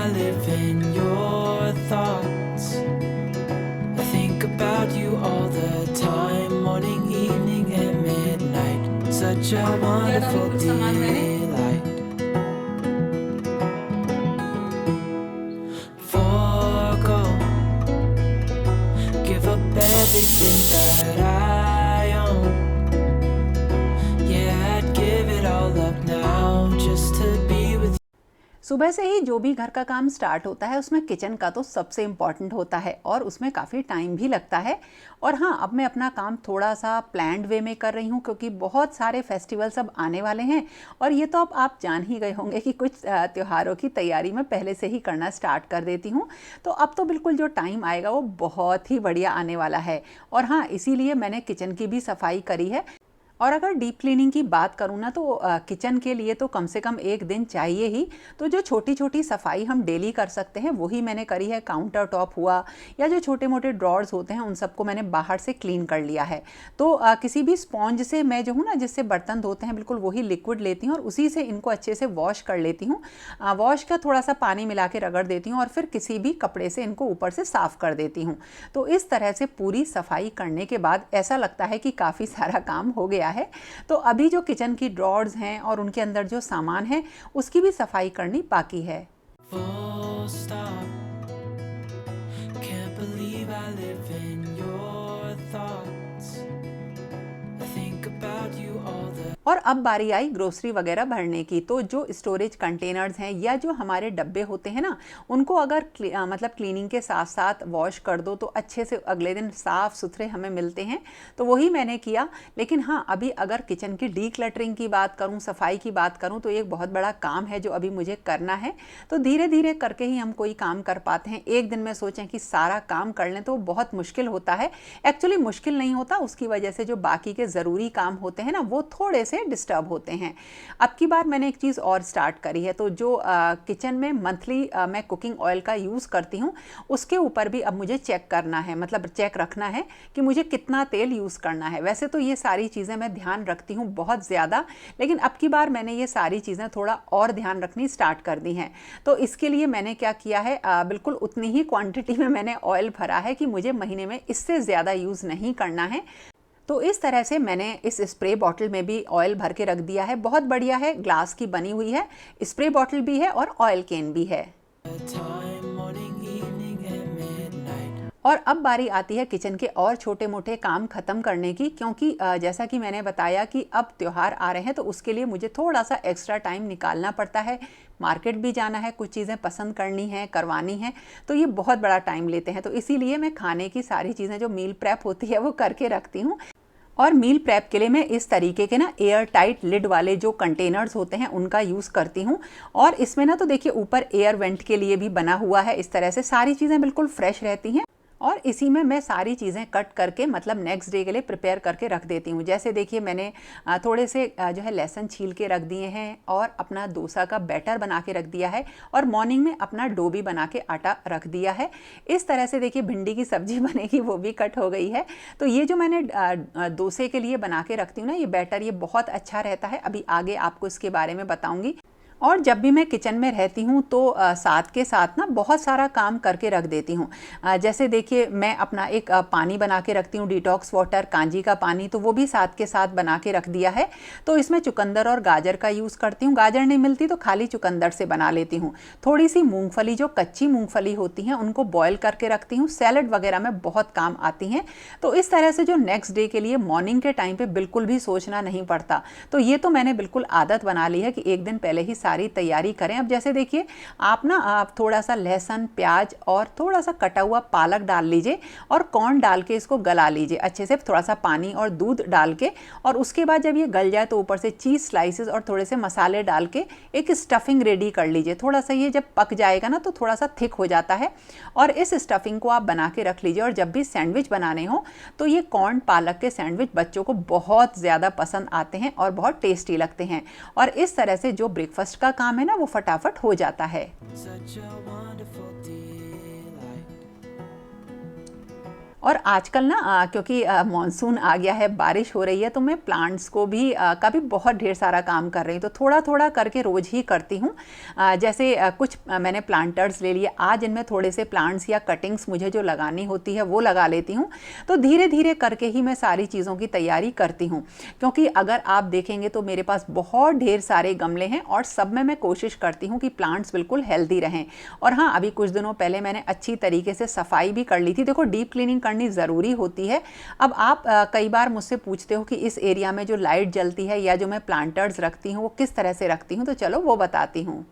I live in your thoughts. I think about you all the time, morning, evening, and midnight. Such a wonderful delight. Forgo, give up everything that I own. Yeah, I'd give it all up now just to be with you. सुबह से ही जो भी घर का काम start होता है उसमें किचन का तो सबसे इम्पॉर्टेंट होता है और उसमें काफ़ी टाइम भी लगता है। और हाँ, अब मैं अपना काम थोड़ा सा प्लान्ड वे में कर रही हूँ क्योंकि बहुत सारे फेस्टिवल्स अब आने वाले हैं और ये तो अब आप जान ही गए होंगे कि कुछ त्योहारों की तैयारी मैं पहले से ही करना स्टार्ट कर देती हूँ। तो अब तो बिल्कुल जो टाइम आएगा वो बहुत ही बढ़िया आने वाला है। और हाँ, इसीलिए मैंने किचन की भी सफाई करी है। और अगर डीप क्लीनिंग की बात करूँ ना तो किचन के लिए तो कम से कम एक दिन चाहिए ही। तो जो छोटी छोटी सफाई हम डेली कर सकते हैं वही मैंने करी है। काउंटर टॉप हुआ या जो छोटे मोटे ड्रॉर्स होते हैं उन सबको मैंने बाहर से क्लीन कर लिया है। तो किसी भी स्पॉन्ज से मैं जो हूँ ना, जिससे बर्तन धोते हैं, बिल्कुल वही लिक्विड लेती हूँ और उसी से इनको अच्छे से वॉश कर लेती हूँ। वॉश का थोड़ा सा पानी मिला के रगड़ देती हूँ और फिर किसी भी कपड़े से इनको ऊपर से साफ़ कर देती हूँ। तो इस तरह से पूरी सफाई करने के बाद ऐसा लगता है कि काफ़ी सारा काम हो गया है। तो अभी जो किचन की ड्रॉर्स हैं और उनके अंदर जो सामान है उसकी भी सफाई करनी बाकी है। Full stop. Can't believe I live in your thoughts. I think about you all the और अब बारी आई ग्रोसरी वगैरह भरने की। तो जो स्टोरेज कंटेनर्स हैं या जो हमारे डब्बे होते हैं ना, उनको अगर मतलब क्लीनिंग के साथ साथ वॉश कर दो तो अच्छे से अगले दिन साफ़ सुथरे हमें मिलते हैं। तो वही मैंने किया। लेकिन हाँ, अभी अगर किचन की डीक्लटरिंग की बात करूँ, सफाई की बात करूँ, तो एक बहुत बड़ा काम है जो अभी मुझे करना है। तो धीरे धीरे करके ही हम कोई काम कर पाते हैं। एक दिन में सोचें कि सारा काम कर लें तो बहुत मुश्किल होता है। एक्चुअली मुश्किल नहीं होता, उसकी वजह से जो बाकी के ज़रूरी काम होते हैं ना वो थोड़े से डिस्टर्ब होते हैं। अब की बार मैंने एक चीज़ और स्टार्ट करी है। तो जो किचन में मंथली मैं कुकिंग ऑयल का यूज़ करती हूँ उसके ऊपर भी अब मुझे चेक करना है, मतलब चेक रखना है कि मुझे कितना तेल यूज़ करना है। वैसे तो ये सारी चीज़ें मैं ध्यान रखती हूँ बहुत ज़्यादा, लेकिन अब की बार मैंने ये सारी चीज़ें थोड़ा और ध्यान रखनी स्टार्ट कर दी हैं। तो इसके लिए मैंने क्या किया है, बिल्कुल उतनी ही क्वांटिटी में मैंने ऑयल भरा है कि मुझे महीने में इससे ज़्यादा यूज़ नहीं करना है। तो इस तरह से मैंने इस स्प्रे बॉटल में भी ऑयल भर के रख दिया है। बहुत बढ़िया है, ग्लास की बनी हुई है, स्प्रे बॉटल भी है और ऑयल कैन भी है। time, morning, evening, and midnight. और अब बारी आती है किचन के और छोटे मोटे काम ख़त्म करने की, क्योंकि जैसा कि मैंने बताया कि अब त्यौहार आ रहे हैं तो उसके लिए मुझे थोड़ा सा एक्स्ट्रा टाइम निकालना पड़ता है। मार्केट भी जाना है, कुछ चीज़ें पसंद करनी है, करवानी है, तो ये बहुत बड़ा टाइम लेते हैं। तो इसीलिए मैं खाने की सारी चीज़ें जो मील प्रेप होती है वो करके रखती हूँ। और मील प्रेप के लिए मैं इस तरीके के ना एयर टाइट लिड वाले जो कंटेनर्स होते हैं उनका यूज़ करती हूँ। और इसमें ना तो देखिए ऊपर एयर वेंट के लिए भी बना हुआ है। इस तरह से सारी चीज़ें बिल्कुल फ्रेश रहती हैं और इसी में मैं सारी चीज़ें कट करके मतलब नेक्स्ट डे के लिए प्रिपेयर करके रख देती हूँ। जैसे देखिए मैंने थोड़े से जो है लहसुन छील के रख दिए हैं और अपना डोसा का बैटर बना के रख दिया है और मॉर्निंग में अपना डो भी बना के आटा रख दिया है। इस तरह से देखिए भिंडी की सब्जी बनेगी, वो भी कट हो गई है। तो ये जो मैंने डोसे के लिए बना के रखती हूँ ना, ये बैटर ये बहुत अच्छा रहता है। अभी आगे आपको इसके बारे में बताऊँगी। और जब भी मैं किचन में रहती हूँ तो साथ के साथ ना बहुत सारा काम करके रख देती हूँ। जैसे देखिए मैं अपना एक पानी बना के रखती हूँ, डिटॉक्स वाटर, कांजी का पानी, तो वो भी साथ के साथ बना के रख दिया है। तो इसमें चुकंदर और गाजर का यूज़ करती हूँ। गाजर नहीं मिलती तो खाली चुकंदर से बना लेती हूँ। थोड़ी सी मूँगफली, जो कच्ची मूँगफली होती हैं, उनको बॉयल करके रखती हूँ। सैलड वगैरह में बहुत काम आती हैं। तो इस तरह से जो नेक्स्ट डे के लिए मॉर्निंग के टाइम पर बिल्कुल भी सोचना नहीं पड़ता। तो ये तो मैंने बिल्कुल आदत बना ली है कि एक दिन पहले ही सारी तैयारी करें। अब जैसे देखिए आप थोड़ा सा लहसुन, प्याज और थोड़ा सा कटा हुआ पालक डाल लीजिए और कॉर्न डाल के इसको गला लीजिए अच्छे से, थोड़ा सा पानी और दूध डाल के। और उसके बाद जब ये गल जाए तो ऊपर से चीज़ स्लाइसेस और थोड़े से मसाले डाल के एक स्टफिंग रेडी कर लीजिए। थोड़ा सा ये जब पक जाएगा ना तो थोड़ा सा थिक हो जाता है और इस स्टफिंग को आप बना के रख लीजिए। और जब भी सैंडविच बनाने हो तो ये कॉर्न पालक के सैंडविच बच्चों को बहुत ज़्यादा पसंद आते हैं और बहुत टेस्टी लगते हैं। और इस तरह से जो ब्रेकफास्ट का काम है ना वो फटाफट हो जाता है। Such a wonderful delight. और आजकल ना क्योंकि मॉनसून आ गया है, बारिश हो रही है, तो मैं प्लांट्स को भी का भी बहुत ढेर सारा काम कर रही हूँ। तो थोड़ा थोड़ा करके रोज़ ही करती हूँ। जैसे कुछ मैंने प्लांटर्स ले लिए, आज इनमें थोड़े से प्लांट्स या कटिंग्स मुझे जो लगानी होती है वो लगा लेती हूँ। तो धीरे धीरे करके ही मैं सारी चीज़ों की तैयारी करती हूँ, क्योंकि अगर आप देखेंगे तो मेरे पास बहुत ढेर सारे गमले हैं और सब में मैं कोशिश करती हूँ कि प्लांट्स बिल्कुल हेल्दी रहें। और हाँ, अभी कुछ दिनों पहले मैंने अच्छी तरीके से सफाई भी कर ली थी। देखो, डीप क्लीनिंग करनी ज़रूरी होती है। अब आप कई बार मुझसे पूछते हो कि इस एरिया में जो लाइट जलती है या जो मैं प्लांटर्स रखती हूँ वो किस तरह से रखती हूँ, तो चलो वो बताती हूँ।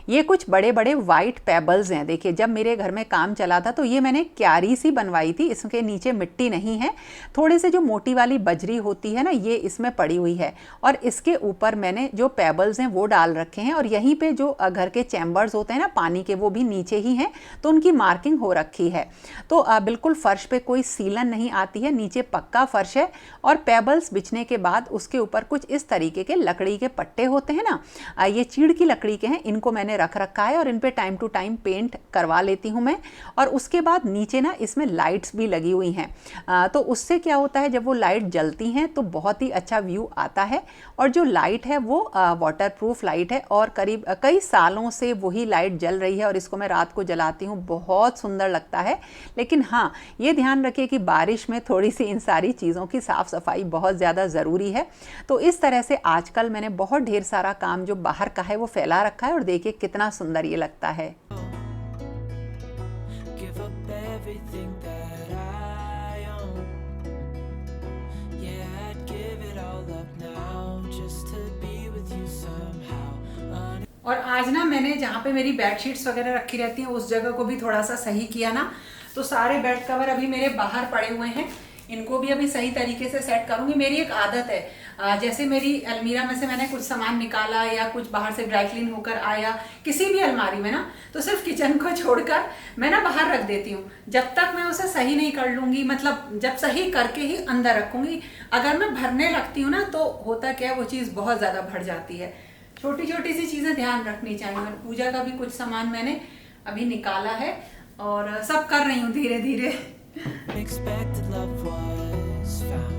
ये कुछ बड़े बड़े वाइट पेबल्स हैं। देखिए, जब मेरे घर में काम चला था तो ये मैंने क्यारी सी बनवाई थी, इसके नीचे मिट्टी नहीं है, थोड़े से जो मोटी वाली बजरी होती है ना, ये इसमें पड़ी हुई है, और इसके ऊपर मैंने जो पेबल्स हैं वो डाल रखे हैं। और यहीं पे जो घर के चैम्बर्स होते हैं ना पानी के, वो भी नीचे ही हैं, तो उनकी मार्किंग हो रखी है। तो बिल्कुल फर्श पे कोई सीलन नहीं आती है, नीचे पक्का फर्श है। और पेबल्स बिछने के बाद उसके ऊपर कुछ इस तरीके के लकड़ी के पट्टे होते हैं ना, ये चीड़ की लकड़ी के हैं, इनको मैंने रख रखा है और इन पे टाइम टू टाइम पेंट करवा लेती हूँ मैं। और उसके बाद नीचे ना इसमें लाइट्स भी लगी हुई हैं, तो उससे क्या होता है, जब वो लाइट जलती हैं तो बहुत ही अच्छा व्यू आता है। और जो लाइट है वो वाटरप्रूफ लाइट है, और करीब कई सालों से वही लाइट जल रही है, और इसको मैं रात को जलाती हूँ, बहुत सुंदर लगता है। लेकिन हाँ, ये ध्यान रखिए कि बारिश में थोड़ी सी इन सारी चीज़ों की साफ़ सफाई बहुत ज़्यादा ज़रूरी है। तो इस तरह से आजकल मैंने बहुत ढेर सारा काम जो बाहर का है वो फैला रखा है, और देखिए कितना सुंदर ये लगता है। Give up everything that I own. Yeah, I'd give it all up now just to be with you somehow. और आज ना मैंने जहाँ पे मेरी बेडशीट्स वगैरह रखी रहती हैं उस जगह को भी थोड़ा सा सही किया ना, तो सारे बेड कवर अभी मेरे बाहर पड़े हुए हैं, इनको भी अभी सही तरीके से सेट करूंगी। मेरी एक आदत है, जैसे मेरी अलमीरा में से मैंने कुछ सामान निकाला या कुछ बाहर से ड्राई क्लीन होकर आया किसी भी अलमारी में ना, तो सिर्फ किचन को छोड़कर मैं ना बाहर रख देती हूँ, जब तक मैं उसे सही नहीं कर लूँगी, मतलब जब सही करके ही अंदर रखूँगी। अगर मैं भरने लगती हूँ ना, तो होता क्या है, वो चीज़ बहुत ज़्यादा भर जाती है। छोटी छोटी सी चीज़ें ध्यान रखनी चाहिए। पूजा का भी कुछ सामान मैंने अभी निकाला है और सब कर रही हूँ धीरे धीरे। Unexpected love was found.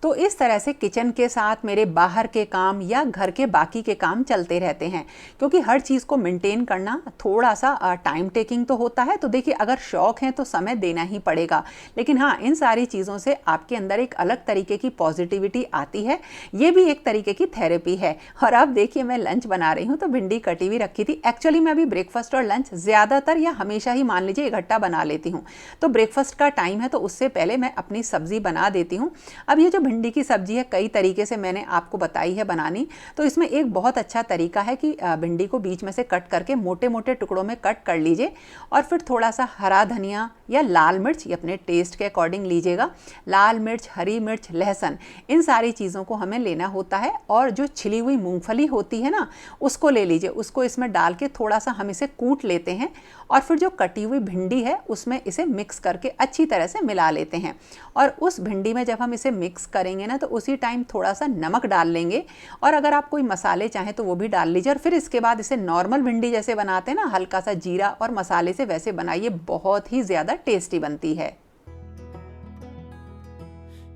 तो इस तरह से किचन के साथ मेरे बाहर के काम या घर के बाकी के काम चलते रहते हैं, क्योंकि हर चीज़ को मेंटेन करना थोड़ा सा टाइम टेकिंग तो होता है। तो देखिए, अगर शौक है तो समय देना ही पड़ेगा, लेकिन हाँ, इन सारी चीज़ों से आपके अंदर एक अलग तरीके की पॉजिटिविटी आती है। ये भी एक तरीके की थेरेपी है। और अब देखिए, मैं लंच बना रही हूँ, तो भिंडी कटी हुई रखी थी। एक्चुअली मैं अभी ब्रेकफास्ट और लंच ज़्यादातर या हमेशा ही मान लीजिए इकट्ठा बना लेती हूँ। तो ब्रेकफास्ट का टाइम है तो उससे पहले मैं अपनी सब्ज़ी बना देती हूँ। अब ये जो भिंडी की सब्जी है, कई तरीके से मैंने आपको बताई है बनानी। तो इसमें एक बहुत अच्छा तरीका है कि भिंडी को बीच में से कट करके मोटे मोटे टुकड़ों में कट कर लीजिए, और फिर थोड़ा सा हरा धनिया या लाल मिर्च, ये अपने टेस्ट के अकॉर्डिंग लीजिएगा। लाल मिर्च, हरी मिर्च, लहसुन, इन सारी चीज़ों को हमें लेना होता है। और जो छिली हुई मूंगफली होती है ना, उसको ले लीजिए, उसको इसमें डाल के थोड़ा सा हम इसे कूट लेते हैं, और फिर जो कटी हुई भिंडी है उसमें इसे मिक्स करके अच्छी तरह से मिला लेते हैं। और उस भिंडी में जब हम इसे मिक्स करेंगे ना, तो उसी टाइम थोड़ा सा नमक डाल लेंगे, और अगर आप कोई मसाले चाहें तो वो भी डाल लीजिए। और फिर इसके बाद इसे नॉर्मल भिंडी जैसे बनाते हैं ना, हल्का सा जीरा और मसाले से, वैसे बनाइए, बहुत ही ज़्यादा टेस्टी बनती है।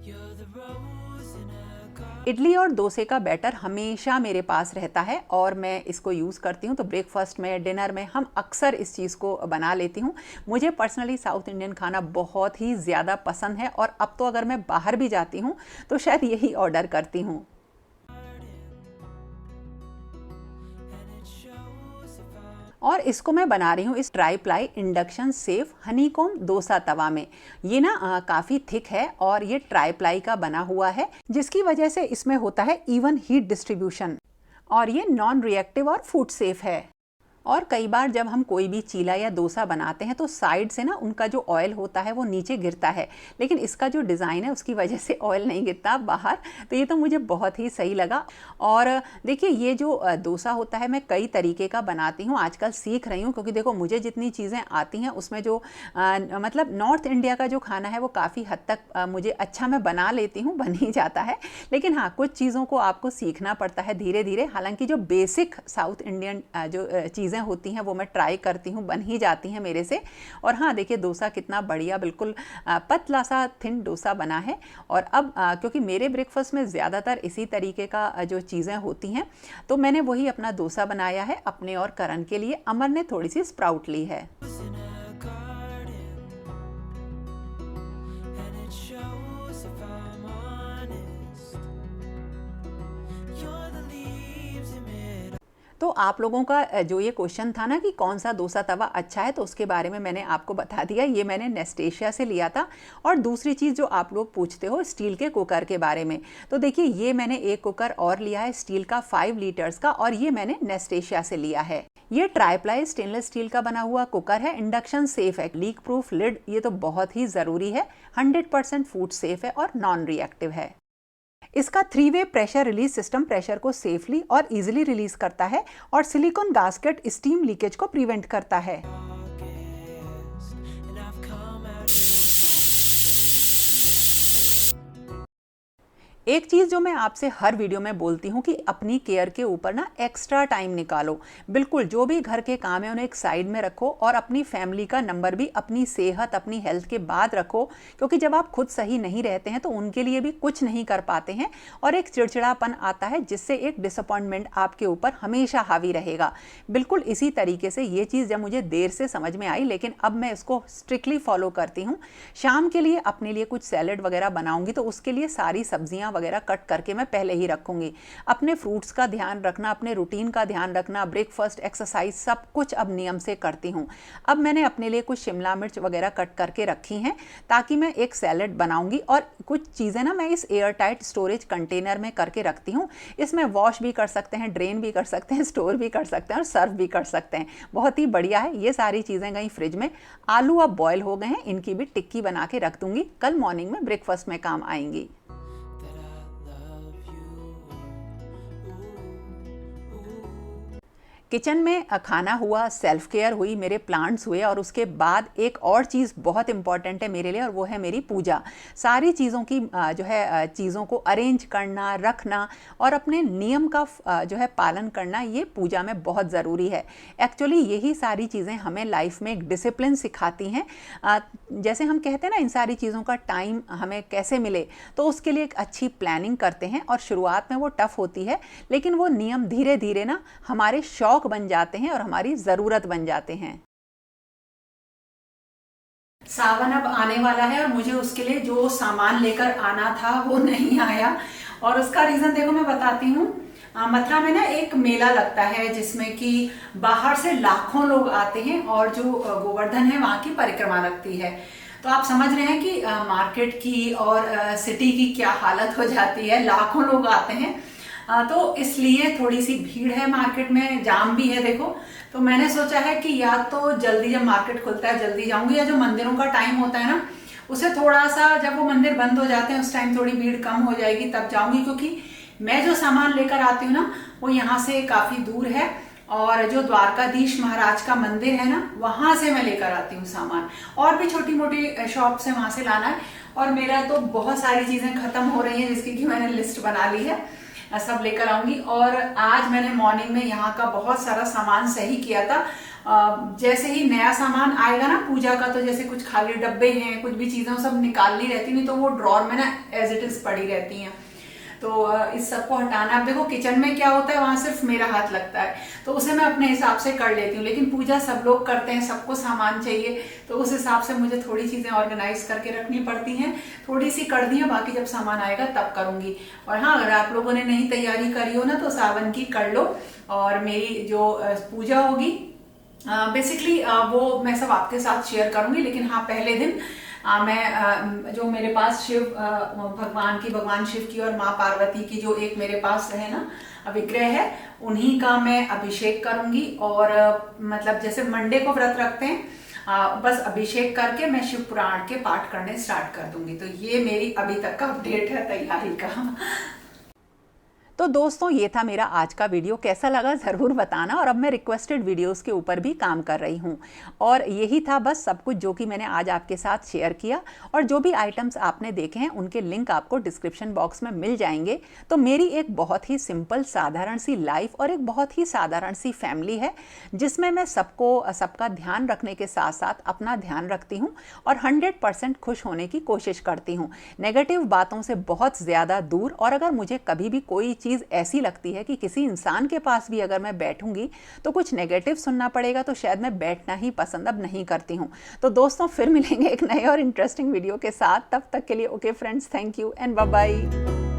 You're the rose in a garden. Idli और डोसे का बैटर हमेशा मेरे पास रहता है और मैं इसको यूज़ करती हूँ। तो ब्रेकफास्ट में, डिनर में हम अक्सर इस चीज़ को बना लेती हूँ। मुझे पर्सनली साउथ इंडियन खाना बहुत ही ज़्यादा पसंद है, और अब तो अगर मैं बाहर भी जाती हूँ तो शायद यही ऑर्डर करती हूँ। और इसको मैं बना रही हूँ इस tri ply induction safe honeycomb dosa tawa में। ये ना काफ़ी थिक है और ये ट्राई प्लाई का बना हुआ है, जिसकी वजह से इसमें होता है इवन हीट डिस्ट्रीब्यूशन, और ये नॉन रिएक्टिव और फूड सेफ है। और कई बार जब हम कोई भी चीला या डोसा बनाते हैं तो साइड से ना उनका जो ऑयल होता है वो नीचे गिरता है, लेकिन इसका जो डिज़ाइन है उसकी वजह से ऑयल नहीं गिरता बाहर। तो ये तो मुझे बहुत ही सही लगा। और देखिए, ये जो डोसा होता है मैं कई तरीके का बनाती हूँ, आजकल सीख रही हूँ, क्योंकि देखो मुझे जितनी चीज़ें आती हैं उसमें जो मतलब नॉर्थ इंडिया का जो खाना है वो काफ़ी हद तक मुझे अच्छा मैं बना लेती हूँ, बन ही जाता है। लेकिन हाँ, कुछ चीज़ों को आपको सीखना पड़ता है धीरे धीरे। हालांकि जो बेसिक साउथ इंडियन जो चीज़ चीज़ें होती हैं वो मैं ट्राई करती हूँ, बन ही जाती हैं मेरे से। और हाँ देखिए डोसा कितना बढ़िया, बिल्कुल पतला सा थिन डोसा बना है। और अब क्योंकि मेरे ब्रेकफास्ट में ज़्यादातर इसी तरीके का जो चीज़ें होती हैं, तो मैंने वही अपना डोसा बनाया है अपने और करण के लिए। अमर ने थोड़ी सी स्प्राउट ली है। in a garden, and it shows if I'm honest. You're the leaves amid. तो आप लोगों का जो ये क्वेश्चन था ना कि कौन सा डोसा तवा अच्छा है, तो उसके बारे में मैंने आपको बता दिया। ये मैंने नेस्टेशिया से लिया था। और दूसरी चीज़ जो आप लोग पूछते हो स्टील के कुकर के बारे में, तो देखिए ये मैंने एक कुकर और लिया है स्टील का 5 लीटर्स का, और ये मैंने नेस्टेशिया से लिया है। ये ट्राईप्लाई स्टेनलेस स्टील का बना हुआ कुकर है, इंडक्शन सेफ है, लीक प्रूफ लिड, ये तो बहुत ही ज़रूरी है, 100% फूड सेफ है और नॉन रिएक्टिव है। इसका 3-वे प्रेशर रिलीज सिस्टम प्रेशर को सेफली और इजीली रिलीज करता है, और सिलिकॉन गास्केट स्टीम लीकेज को प्रिवेंट करता है। August, and I've come out here. एक चीज़ जो मैं आपसे हर वीडियो में बोलती हूँ कि अपनी केयर के ऊपर ना एक्स्ट्रा टाइम निकालो। बिल्कुल जो भी घर के काम है उन्हें एक साइड में रखो, और अपनी फैमिली का नंबर भी अपनी सेहत अपनी हेल्थ के बाद रखो, क्योंकि जब आप खुद सही नहीं रहते हैं तो उनके लिए भी कुछ नहीं कर पाते हैं, और एक चिड़चिड़ापन आता है जिससे एक डिसअपॉइंटमेंट आपके ऊपर हमेशा हावी रहेगा। बिल्कुल इसी तरीके से ये चीज़ जब मुझे देर से समझ में आई, लेकिन अब मैं इसको स्ट्रिक्टली फॉलो करती हूँ। शाम के लिए अपने लिए कुछ सैलेड वगैरह बनाऊंगी तो उसके लिए सारी सब्जियाँ वगैरह कट करके मैं पहले ही रखूंगी। अपने फ्रूट्स का ध्यान रखना, अपने रूटीन का ध्यान रखना, ब्रेकफास्ट, एक्सरसाइज, सब कुछ अब नियम से करती हूँ। अब मैंने अपने लिए कुछ शिमला मिर्च वगैरह कट करके रखी हैं ताकि मैं एक सैलेड बनाऊंगी। और कुछ चीज़ें ना मैं इस एयर टाइट स्टोरेज कंटेनर में करके रखती हूँ। इसमें वॉश भी कर सकते हैं, ड्रेन भी कर सकते हैं, स्टोर भी कर सकते हैं और सर्व भी कर सकते हैं। बहुत ही बढ़िया है। ये सारी चीज़ें गई फ्रिज में। आलू अब बॉयल हो गए हैं, इनकी भी टिक्की बना के रख दूंगी, कल मॉर्निंग में ब्रेकफास्ट में काम आएंगी। किचन में खाना हुआ, सेल्फ केयर हुई, मेरे प्लांट्स हुए, और उसके बाद एक और चीज़ बहुत इंपॉर्टेंट है मेरे लिए, और वो है मेरी पूजा। सारी चीज़ों की जो है चीज़ों को अरेंज करना, रखना और अपने नियम का जो है पालन करना, ये पूजा में बहुत ज़रूरी है। एक्चुअली यही सारी चीज़ें हमें लाइफ में एक डिसिप्लिन सिखाती हैं। जैसे हम कहते हैं ना इन सारी चीज़ों का टाइम हमें कैसे मिले, तो उसके लिए एक अच्छी प्लानिंग करते हैं। और शुरुआत में वो टफ होती है, लेकिन वो नियम धीरे धीरे ना हमारे शौक बन जाते हैं और हमारी जरूरत बन जाते हैं। सावन अब आने वाला है और मुझे उसके लिए जो सामान लेकर आना था वो नहीं आया, और उसका रीजन देखो मैं बताती हूँ। मथुरा में ना एक मेला लगता है जिसमें कि बाहर से लाखों लोग आते हैं, और जो गोवर्धन है वहां की परिक्रमा लगती है। तो आप समझ रहे हैं कि मार्केट की और सिटी की क्या हालत हो जाती है, लाखों लोग आते हैं। तो इसलिए थोड़ी सी भीड़ है मार्केट में, जाम भी है देखो। तो मैंने सोचा है कि या तो जल्दी जब मार्केट खुलता है जल्दी जाऊंगी, या जो मंदिरों का टाइम होता है ना उसे थोड़ा सा, जब वो मंदिर बंद हो जाते हैं उस टाइम थोड़ी भीड़ कम हो जाएगी तब जाऊंगी। क्योंकि मैं जो सामान लेकर आती हूँ ना वो यहाँ से काफी दूर है, और जो द्वारकाधीश महाराज का मंदिर है ना वहां से मैं लेकर आती हूँ सामान। और भी छोटी मोटी शॉप से वहां से लाना है, और मेरा तो बहुत सारी चीजें खत्म हो रही हैं जिसकी कि मैंने लिस्ट बना ली है, सब लेकर आऊंगी। और आज मैंने मॉर्निंग में यहाँ का बहुत सारा सामान सही किया था। जैसे ही नया सामान आएगा ना पूजा का, तो जैसे कुछ खाली डब्बे हैं, कुछ भी चीजें सब निकालनी रहती, नहीं तो वो ड्रॉर में ना एज इट इज पड़ी रहती हैं। तो इस सबको हटाना। अब देखो किचन में क्या होता है, वहां सिर्फ मेरा हाथ लगता है, तो उसे मैं अपने हिसाब से कर लेती हूँ। लेकिन पूजा सब लोग करते हैं, सबको सामान चाहिए, तो उस हिसाब से मुझे थोड़ी चीजें ऑर्गेनाइज करके रखनी पड़ती हैं। थोड़ी सी कर दी है, बाकी जब सामान आएगा तब करूंगी। और हाँ, अगर आप लोगों ने नहीं तैयारी करी हो ना तो सावन की कर लो। और मेरी जो पूजा होगी बेसिकली वो मैं सब आपके साथ शेयर करूंगी। लेकिन हाँ, पहले दिन मैं जो मेरे पास शिव भगवान शिव की और माँ पार्वती की जो एक मेरे पास है ना विग्रह है, उन्हीं का मैं अभिषेक करूंगी। और मतलब जैसे मंडे को व्रत रखते हैं, बस अभिषेक करके मैं शिव पुराण के पाठ करने स्टार्ट कर दूंगी। तो ये मेरी अभी तक का अपडेट है तैयारी का। तो दोस्तों ये था मेरा आज का वीडियो, कैसा लगा ज़रूर बताना। और अब मैं रिक्वेस्टेड वीडियोस के ऊपर भी काम कर रही हूँ। और यही था बस सब कुछ जो कि मैंने आज आपके साथ शेयर किया। और जो भी आइटम्स आपने देखे हैं उनके लिंक आपको डिस्क्रिप्शन बॉक्स में मिल जाएंगे। तो मेरी एक बहुत ही सिंपल साधारण सी लाइफ और एक बहुत ही साधारण सी फैमिली है, जिसमें मैं सबका ध्यान रखने के साथ साथ अपना ध्यान रखती हूँ और 100% खुश होने की कोशिश करती हूँ, नेगेटिव बातों से बहुत ज़्यादा दूर। और अगर मुझे कभी भी कोई चीज़ ऐसी लगती है कि किसी इंसान के पास भी अगर मैं बैठूंगी तो कुछ नेगेटिव सुनना पड़ेगा, तो शायद मैं बैठना ही पसंद अब नहीं करती हूँ। तो दोस्तों फिर मिलेंगे एक नए और इंटरेस्टिंग वीडियो के साथ, तब तक के लिए okay friends, thank you and bye bye.